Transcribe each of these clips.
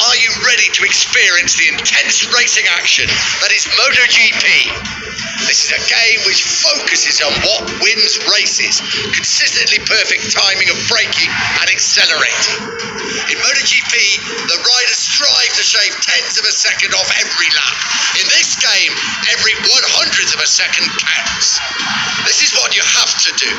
Are you ready to experience the intense racing action that is MotoGP? This is a game which focuses on what wins races, consistently perfect timing of braking and accelerating. In MotoGP, the riders strive to shave tenths of a second off every lap. In this game, every 100th of a second counts. This is what you have to do.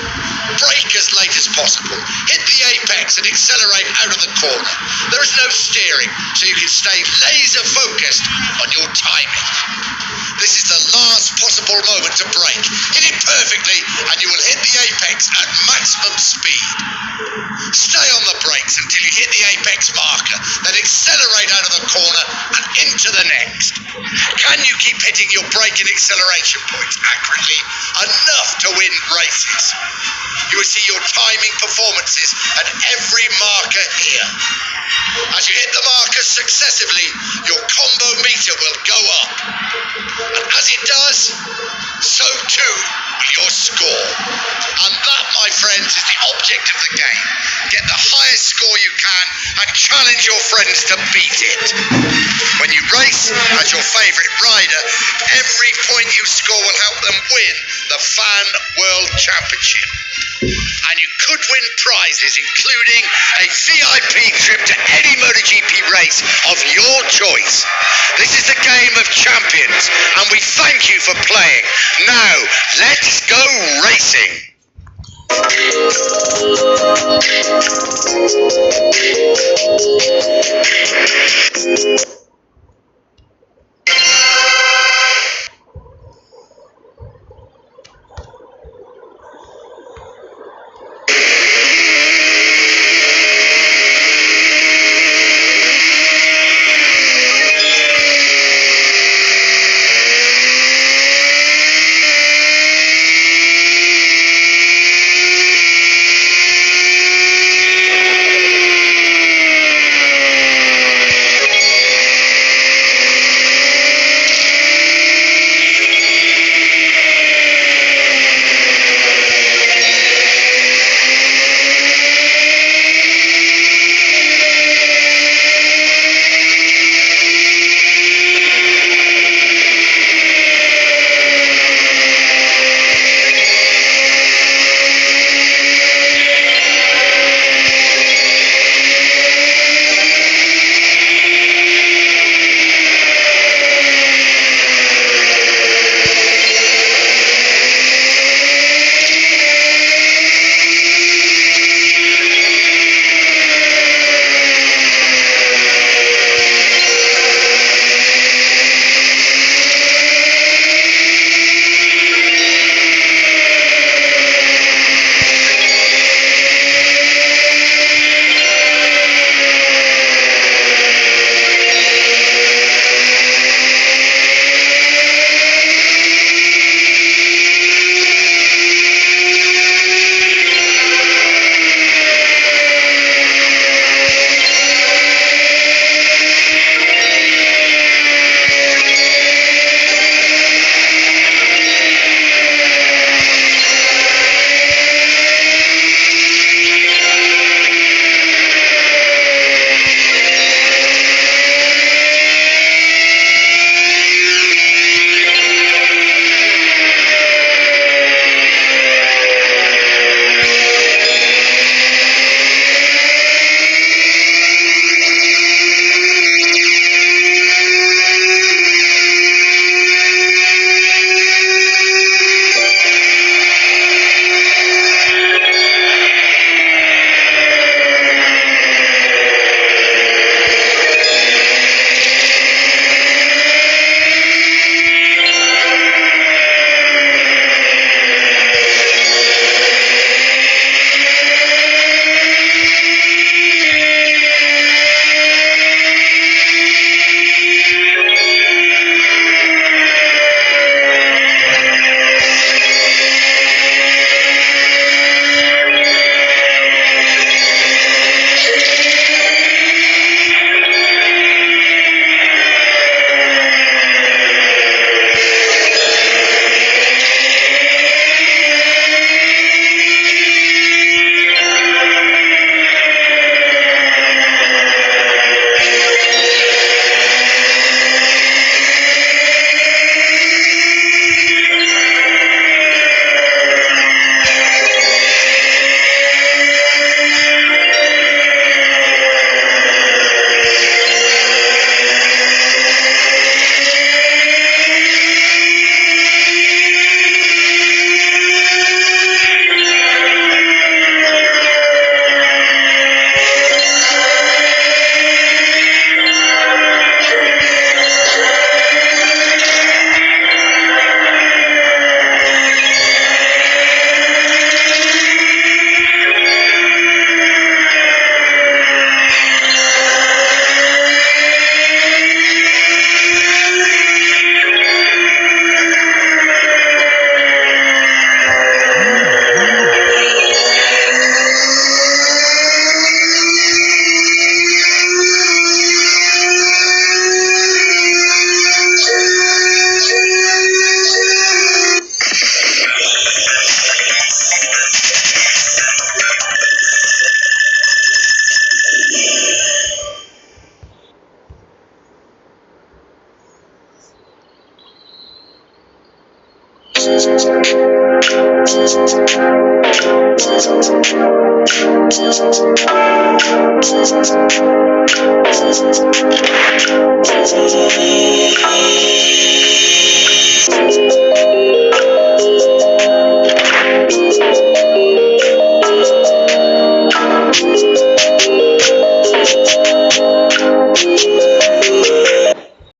Brake as late as possible, hit the apex and accelerate out of the corner. There is no steering, so you can stay laser focused on your timing. This is the last possible moment to brake. Hit it perfectly and you will hit the apex at maximum speed. Stay on the brakes until you hit the apex marker, then accelerate out of the corner and into the next. Can you keep hitting your brake and acceleration points accurately enough to win races? You will see your timing performances at every marker here. As you hit the markers successively, your combo meter will go up. And as it does, so too will your score. And that, my friends, is the object of the game. Get the highest score you can and challenge your friends to beat it. When you race as your favourite rider, every point you score will help them win the Fan World Championship. And you could win prizes, including a VIP trip to any MotoGP race of your choice. This is the game of champions, and we thank you for playing. Now, let's go racing.